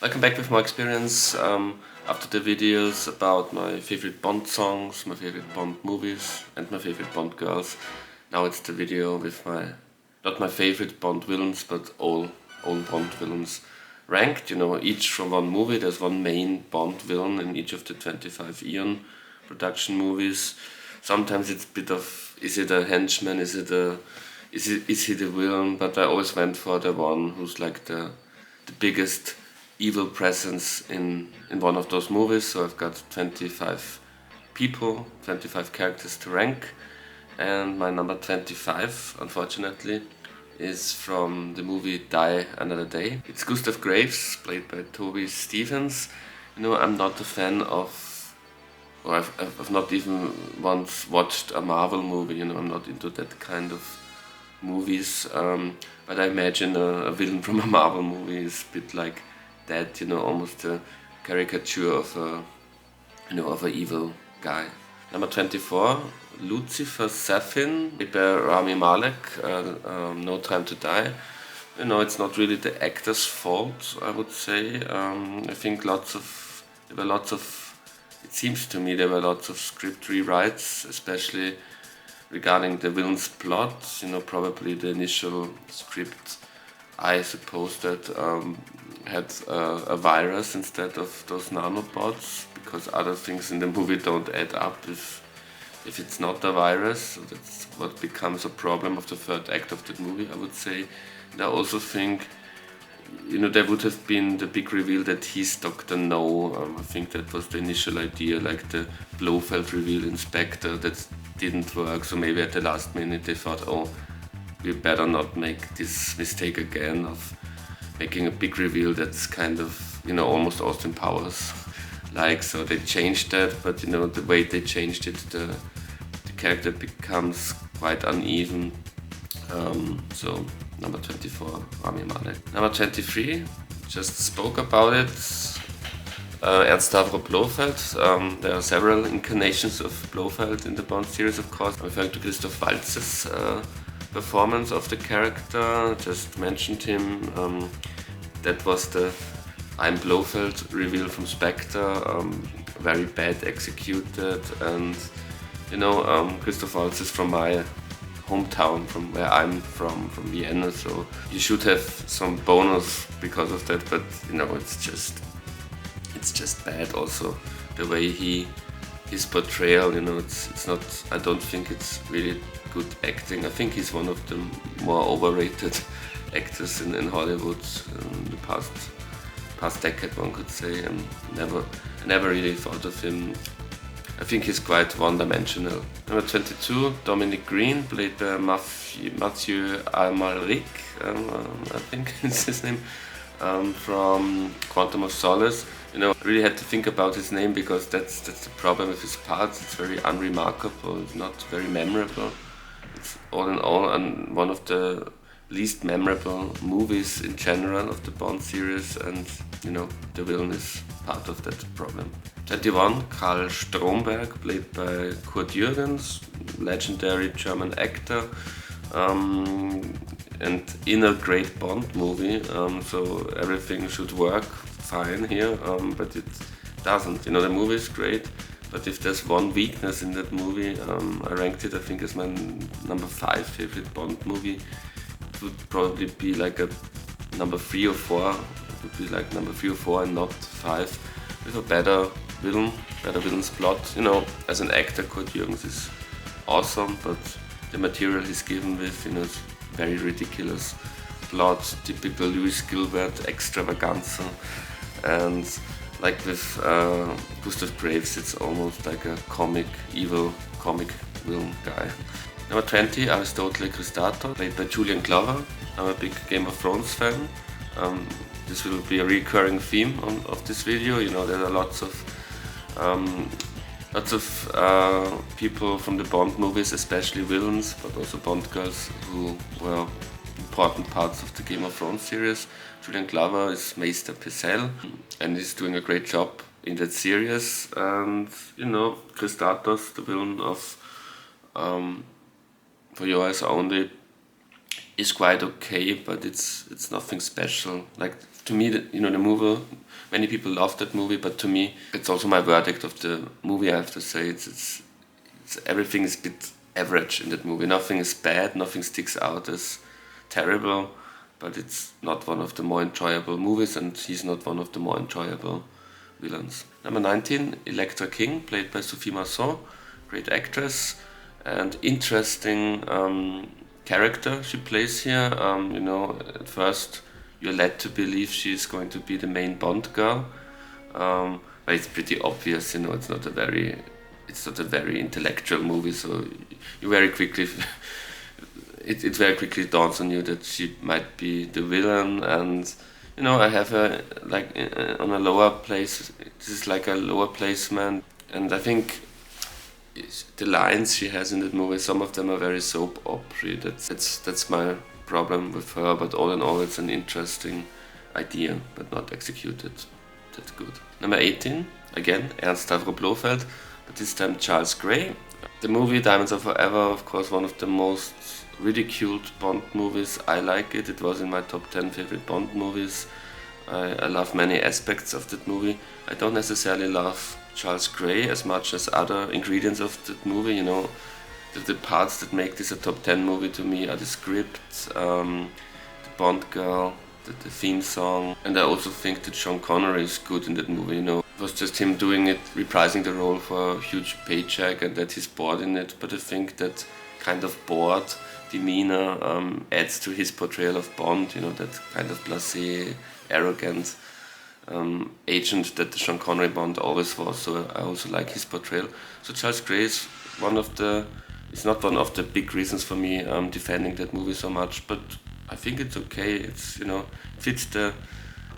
I come back with more experience after the videos about my favorite Bond songs, my favorite Bond movies and my favorite Bond girls. Now it's the video with not my favorite Bond villains, but all Bond villains ranked, each from one movie. There's one main Bond villain in each of the 25 Eon production movies. Sometimes it's a bit of, is it a henchman, is he the villain, but I always went for the one who's like the biggest evil presence in one of those movies. So I've got 25 people, 25 characters to rank, and my number 25, unfortunately, is from the movie Die Another Day. It's Gustav Graves, played by Toby Stephens. I'm not a fan of, or I've not even once watched a Marvel movie, I'm not into that kind of movies, but I imagine a villain from a Marvel movie is a bit like that, almost a caricature of a evil guy. Number 24, Lucifer Safin, played by Rami Malek, No Time to Die. It's not really the actor's fault, I would say. I think it seems to me there were lots of script rewrites, especially regarding the villain's plot. Probably the initial script, I suppose, that had a virus instead of those nanobots, because other things in the movie don't add up if it's not a virus. So that's what becomes a problem of the third act of the movie, I would say. And I also think, there would have been the big reveal that he's Dr. No. I think that was the initial idea, like the Blofeld reveal in Spectre, that didn't work. So maybe at the last minute they thought, oh, we better not make this mistake again of making a big reveal that's kind of, almost Austin Powers like. So they changed that, but the way they changed it, the character becomes quite uneven. So number 24, Rami Malek. Number 23, just spoke about it, Ernst Stavro Blofeld. There are several incarnations of Blofeld in the Bond series, of course. I'm referring to Christoph Waltz's performance of the character. Just mentioned him. That was the I'm Blofeld reveal from Spectre, very bad executed, and Christoph Waltz is from my hometown, from where I'm from Vienna, so you should have some bonus because of that, but it's just bad. Also the way his portrayal, it's not, I don't think it's really good acting. I think he's one of the more overrated actors in Hollywood in the past decade, one could say. I never really thought of him. I think he's quite one-dimensional. Number 22, Dominic Green, played by Mathieu Amalric, I think is his name, from Quantum of Solace. I really had to think about his name, because that's the problem with his parts. It's very unremarkable, it's not very memorable. It's all in all one of the least memorable movies in general of the Bond series, and the villain is part of that problem. 21, Karl Stromberg, played by Kurt Jürgens, legendary German actor, and in a great Bond movie, so everything should work fine here, but it doesn't. The movie is great, but if there's one weakness in that movie, I ranked it, I think, as my number 5 favorite Bond movie. It would probably be like a number 3 or 4. It would be like number 3 or 4 and not 5, with a better villain's plot. As an actor, Kurt Jürgens is awesome, but the material he's given with, is very ridiculous plot, typical Louis Gilbert extravaganza, and like with Gustav Graves, it's almost like a evil comic villain guy. Number 20, Aristotele Christatos, played by Julian Glover. I'm a big Game of Thrones fan. This will be a recurring theme of this video. There are lots of people from the Bond movies, especially villains, but also Bond girls, who were important parts of the Game of Thrones series. Julian Glover is Maester Pycelle, and he's doing a great job in that series. And Christatos, the villain of For Your Eyes Only, is quite okay, but it's nothing special. Like to me, the movie. Many people love that movie, but to me, it's also my verdict of the movie. I have to say, it's everything is a bit average in that movie. Nothing is bad. Nothing sticks out as terrible, but it's not one of the more enjoyable movies, and he's not one of the more enjoyable villains. Number 19, Elektra King, played by Sophie Marceau, great actress and interesting character she plays here. At first you're led to believe she's going to be the main Bond girl, but it's pretty obvious. It's not a very intellectual movie, so you very quickly it very quickly dawns on you that she might be the villain. And I have her like on a lower place. This is like a lower placement, and I think the lines she has in that movie, some of them are very soap opera. That's my problem with her. But all in all, it's an interesting idea, but not executed that good. Number 18, again Ernst Stavro Blofeld, but this time Charles Gray. The movie Diamonds Are Forever, of course, one of the most ridiculed Bond movies. I like it. It was in my top 10 favorite Bond movies. I love many aspects of that movie. I don't necessarily love Charles Gray as much as other ingredients of that movie. The parts that make this a top 10 movie to me are the script, the Bond girl, the theme song, and I also think that Sean Connery is good in that movie. It was just him doing it, reprising the role for a huge paycheck, and that he's bored in it. But I think that kind of bored demeanor adds to his portrayal of Bond. That kind of blasé, arrogant agent that the Sean Connery Bond always was. So I also like his portrayal. So Charles Gray is it's not one of the big reasons for me defending that movie so much, but I think it's okay. It's fits the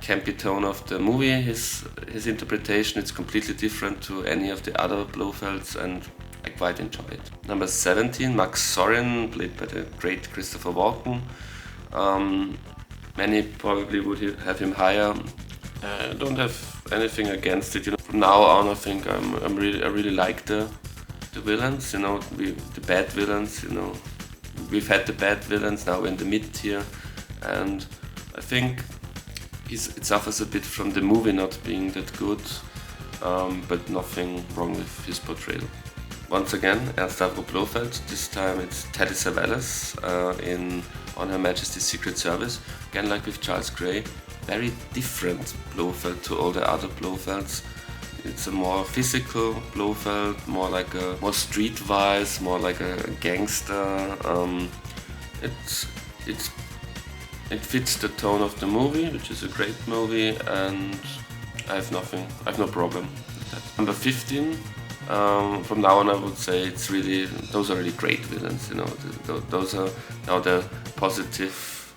campy tone of the movie. His interpretation, it's completely different to any of the other Blofelds, and I quite enjoy it. Number 17, Max Zorin, played by the great Christopher Walken. Many probably would have him higher. I don't have anything against it. From now on, I think I really like the villains. The bad villains. We've had the bad villains. Now we're in the mid tier, and I think it suffers a bit from the movie not being that good, but nothing wrong with his portrayal. Once again, Ernst Stavro Blofeld. This time it's Telly Savalas in On Her Majesty's Secret Service. Again, like with Charles Gray, very different Blofeld to all the other Blofelds. It's a more physical Blofeld, more streetwise, more like a gangster. It fits the tone of the movie, which is a great movie, and I have no problem with that. Number 15. From now on, I would say those are really great villains. Those are now the positives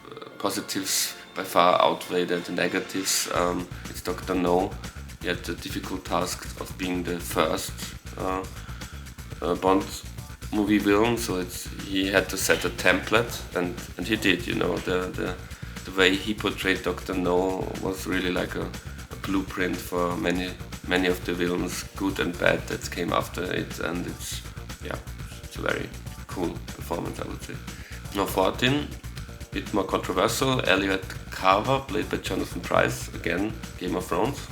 by far outweigh the negatives. It's Dr. No. He had the difficult task of being the first Bond movie villain, so he had to set a template, and he did. The way he portrayed Dr. No was really like a blueprint for many of the villains, good and bad, that came after it, and it's a very cool performance, I would say. Now 14, a bit more controversial, Elliot Carver, played by Jonathan Pryce, again Game of Thrones.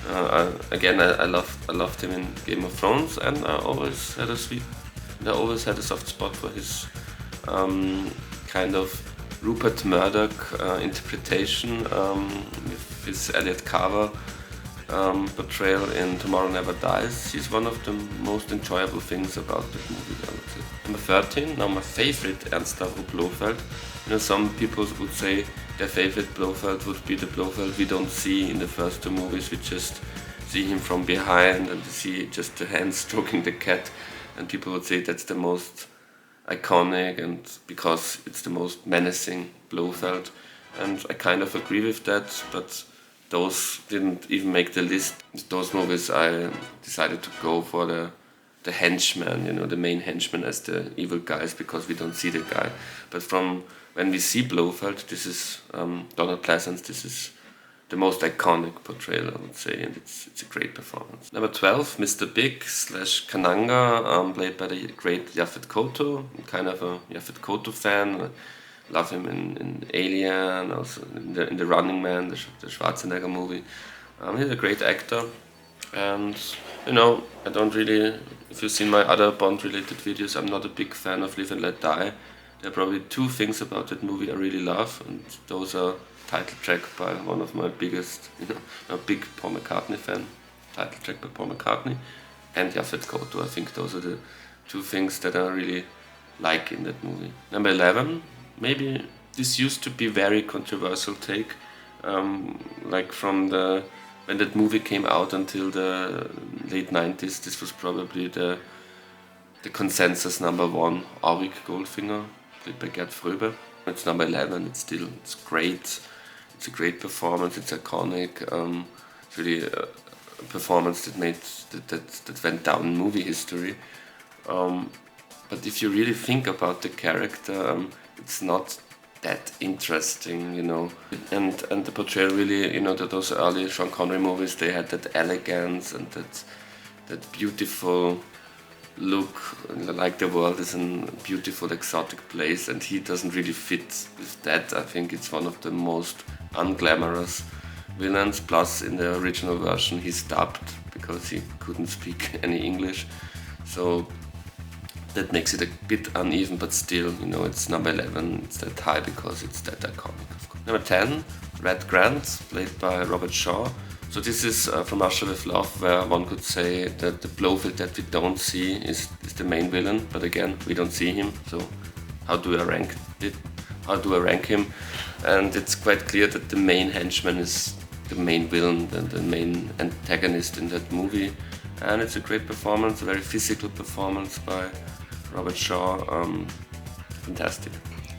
I loved him in Game of Thrones, and I always had a soft spot for his kind of Rupert Murdoch interpretation with his Elliot Carver portrayal in Tomorrow Never Dies. He's one of the most enjoyable things about the movie, I would say. Number 13, now my favorite Ernst Stavro Blofeld. Some people would say their favorite Blofeld would be the Blofeld we don't see in the first two movies. We just see him from behind and see just the hand stroking the cat, and people would say that's the most iconic, and because it's the most menacing Blofeld. And I kind of agree with that, but those didn't even make the list. Those movies I decided to go for the henchman, the main henchman as the evil guys, because we don't see the guy. But from when we see Blofeld, this is Donald Pleasence, this is the most iconic portrayal, I would say, and it's a great performance. Number 12, Mr. Big / Kananga, played by the great Yaphet Kotto. I'm kind of a Yaphet Kotto fan. love him in Alien, also in the Running Man, the Schwarzenegger movie. He's a great actor, and you know, I don't really. If you've seen my other Bond-related videos, I'm not a big fan of Live and Let Die. There are probably two things about that movie I really love, and those are title track by one of my biggest, a big Paul McCartney fan, title track by Paul McCartney, and Yaphet Kotto. I think those are the two things that I really like in that movie. Number 11, maybe this used to be very controversial take, like from the when that movie came out until the late 90s. This was probably the consensus number one, Auric Goldfinger, played by Gerd Fröbe. It's number 11. It's great. It's a great performance. It's iconic. It's really a performance that went down in movie history. But if you really think about the character, it's not that interesting, you know. And the portrayal really, you know, that those early Sean Connery movies, they had that elegance and that beautiful look, like the world is a beautiful exotic place, and he doesn't really fit with that. I think it's one of the most unglamorous villains. Plus, in the original version, he's dubbed because he couldn't speak any English, so that makes it a bit uneven. But still, you know, it's number 11. It's that high because it's that iconic, of course. Number 10, Red Grant, played by Robert Shaw. So this is from Russia with Love, where one could say that the Blofeld that we don't see is the main villain, but again, we don't see him, so how do I rank it? How do I rank him? And it's quite clear that the main henchman is the main villain and the main antagonist in that movie. And it's a great performance, a very physical performance by Robert Shaw, fantastic.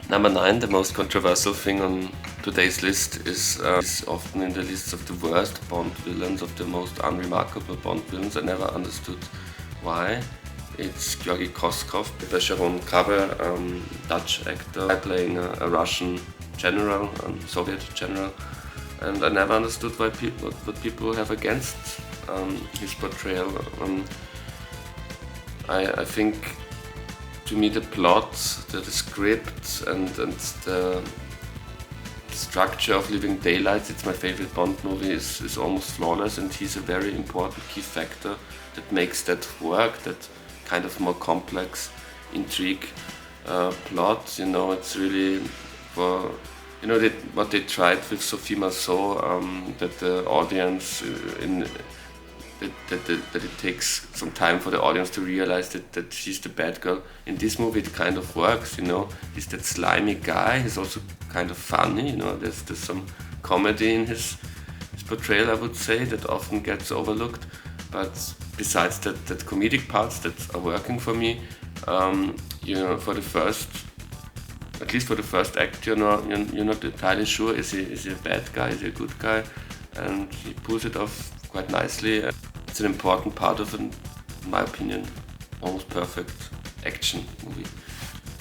Number 9, the most controversial thing on today's list is often in the lists of the worst Bond villains, of the most unremarkable Bond villains. I never understood why. It's Georgy Koskov, by Sharon Krabbe, Dutch actor, playing a Russian general, Soviet general. And I never understood what people have against his portrayal. I think, to me, the plot, the script, and the structure of Living Daylights, it's my favorite Bond movie, is almost flawless, and he's a very important key factor that makes that work, that kind of more complex intrigue plot. You know, it's really for, you know, what they tried with Sophie Marceau, that the audience that it takes some time for the audience to realize that she's the bad girl. In this movie it kind of works, you know. He's that slimy guy, he's also kind of funny, you know, there's some comedy in his portrayal, I would say, that often gets overlooked. But besides that comedic parts that are working for me, you know, at least for the first act, you're not entirely sure, is he a bad guy, is he a good guy, and he pulls it off quite nicely. It's an important part of an, in my opinion, almost perfect action movie.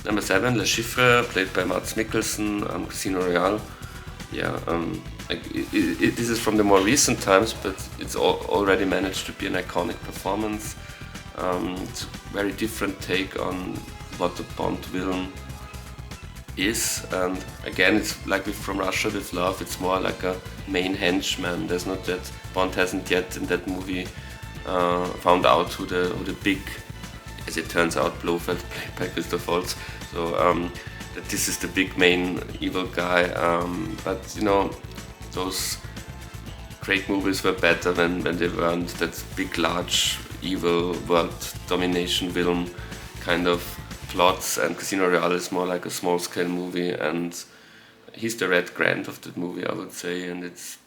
Number 7, Le Chiffre, played by Mads Mikkelsen, Casino Royale. Yeah, this is from the more recent times, but it's already managed to be an iconic performance. It's a very different take on what the Bond villain is, and again, it's like From Russia with Love, it's more like a main henchman. There's not that, Bond hasn't yet in that movie found out who the big, as it turns out, Blofeld, played by Christoph Waltz, so that this is the big main evil guy, but you know, those great movies were better when they weren't that big, large, evil world domination villain kind of plots, and Casino Royale is more like a small-scale movie, and he's the Red Grant of that movie, I would say, and it's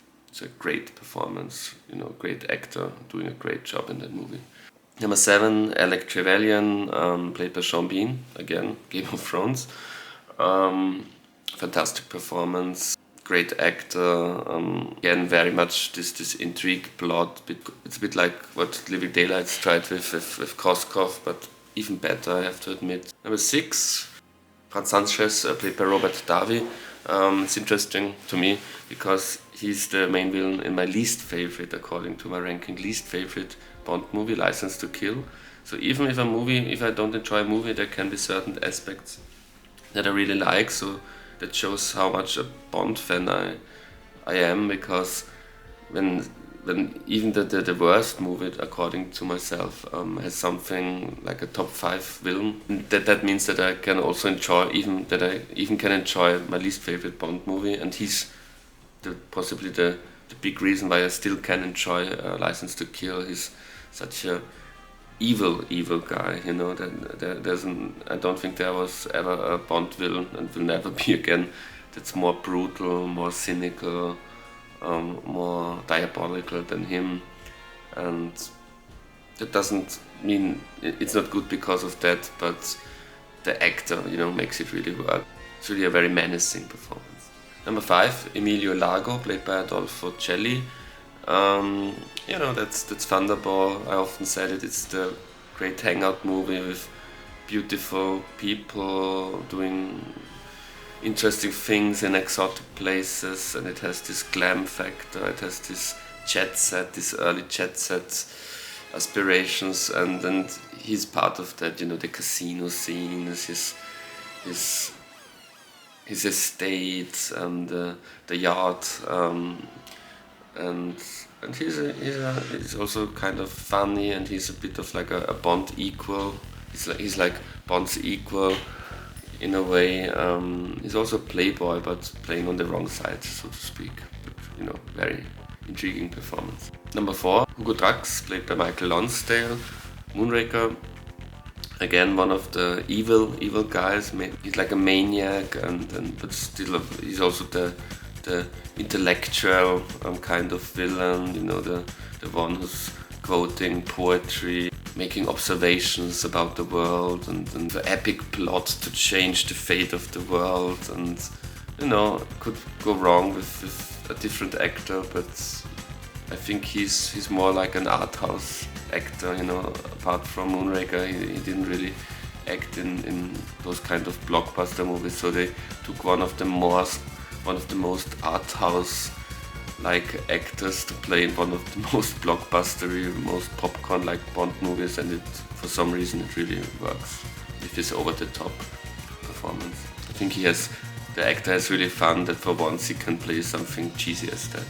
a great performance, you know, great actor doing a great job in that movie. Number 7, Alec Trevelyan, played by Sean Bean, again, Game of Thrones. Fantastic performance, great actor, again, very much this intrigue plot. It's a bit like what Living Daylights tried with Koskov, but even better, I have to admit. Number 6, Franz Sanchez, played by Robert Davi. It's interesting to me because he's the main villain in my least favorite, according to my ranking, least favorite Bond movie, License to Kill. So even if I don't enjoy a movie, there can be certain aspects that I really like. So that shows how much a Bond fan I am, because when even the worst movie, according to myself, has something like a top 5 film, that means that I can also enjoy, even that I even can enjoy my least favorite Bond movie, and he's possibly the big reason why I still can enjoy License to Kill. He's such a evil guy, you know. I don't think there was ever a Bond villain, and will never be again, that's more brutal, more cynical, more diabolical than him. And that doesn't mean it's not good because of that, but the actor, you know, makes it really work. It's really a very menacing performance. Number 5, Emilio Largo, played by Adolfo Celli. You know, that's Thunderball. I often said it. It's the great hangout movie with beautiful people doing interesting things in exotic places, and it has this glam factor. It has this jet set, this early jet set aspirations, and he's part of that. You know, the casino scenes, his estate, and the yacht, and he's also kind of funny, and he's a bit of like a Bond equal. He's like Bond's equal in a way. He's also a playboy, but playing on the wrong side, so to speak. But, you know, very intriguing performance. Number 4, Hugo Drax, played by Michael Lonsdale, Moonraker. Again, one of the evil guys. He's like a maniac, but still he's also the intellectual kind of villain. You know, the one who's quoting poetry, making observations about the world, and the epic plot to change the fate of the world. And you know, could go wrong with a different actor, but I think he's more like an art house actor, you know. Apart from Moonraker, he didn't really act in those kind of blockbuster movies, so they took one of the most art house like actors to play in one of the most blockbustery, most popcorn like Bond movies, and for some reason it really works with his over the top performance. I think the actor has really fun that for once he can play something cheesy as that.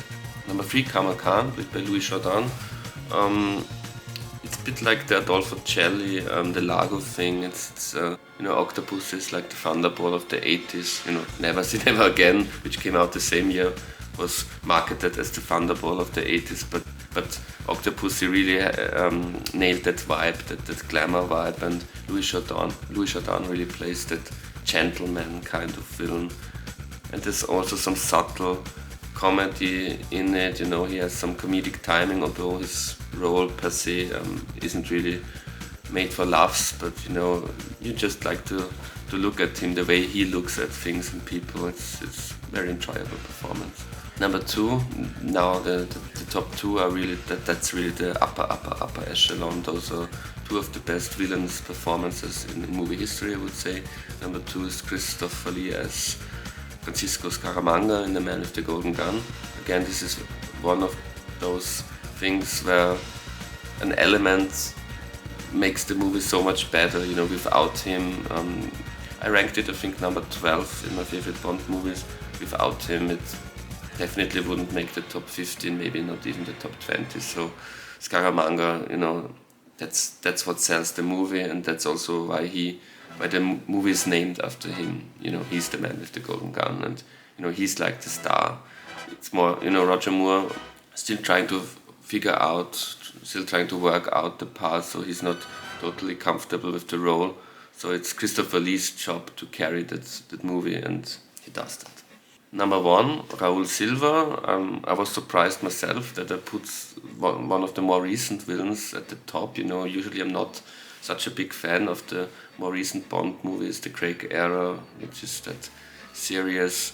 Number 3, Kamal Khan, played by Louis Jourdan. It's a bit like the Adolfo Celli, the Largo thing. It's you know, Octopus is like the Thunderball of the 80s. You know, Never Say Never Again, which came out the same year, was marketed as the Thunderball of the 80s, but Octopus, he really nailed that vibe, that glamour vibe, and Louis Jourdan really plays that gentleman kind of villain. And there's also some subtle comedy in it, you know. He has some comedic timing, although his role per se isn't really made for laughs, but you know, you just like to look at him, the way he looks at things and people. It's very enjoyable performance. Number 2, now the top 2 are really that's really the upper echelon. Those are 2 of the best villains performances in movie history, I would say. Number 2 is Christopher Lee as Francisco Scaramanga in The Man with the Golden Gun. Again, this is one of those things where an element makes the movie so much better. You know, without him, I ranked it, I think, number 12 in my favorite Bond movies. Without him, it definitely wouldn't make the top 15, maybe not even the top 20. So Scaramanga, you know, that's what sells the movie, and that's also why the movie is named after him. You know, he's the man with the golden gun, and you know, he's like the star. It's more, you know, Roger Moore still trying to still trying to work out the part, so he's not totally comfortable with the role. So it's Christopher Lee's job to carry that movie, and he does that. Number 1, Raúl Silva. I was surprised myself that I put one of the more recent villains at the top. You know, usually I'm not such a big fan of the more recent Bond movies, the Craig era, which is that serious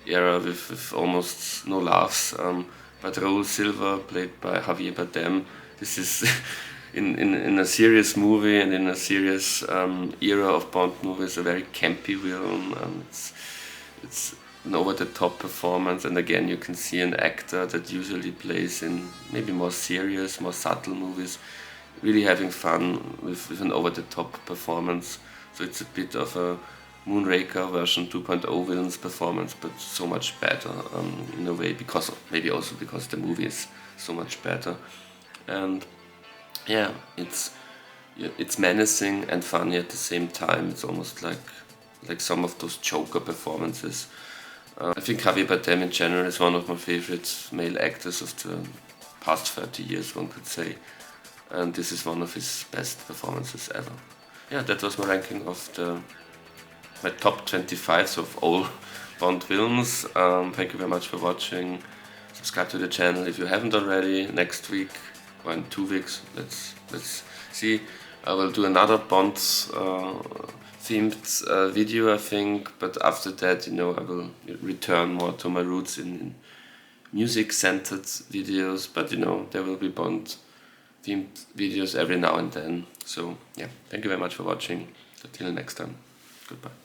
era with almost no laughs. But Raúl Silva, played by Javier Bardem, this is in a serious movie and in a serious era of Bond movies, a very campy villain. It's an over-the-top performance, and again you can see an actor that usually plays in maybe more serious, more subtle movies, really having fun with an over-the-top performance. So it's a bit of a Moonraker version 2.0 villains performance, but so much better in a way, because maybe also because the movie is so much better. And yeah, it's menacing and funny at the same time. It's almost like some of those Joker performances. I think Javier Bardem in general is one of my favorite male actors of the past 30 years, one could say. And this is one of his best performances ever. Yeah, that was my ranking of my top 25 of all Bond villains. Thank you very much for watching. Subscribe to the channel if you haven't already. Next week or in 2 weeks, let's see. I will do another Bond themed video, I think. But after that, I will return more to my roots in music-centered videos. But there will be Bond themed videos every now and then. So yeah, thank you very much for watching. Until next time, goodbye.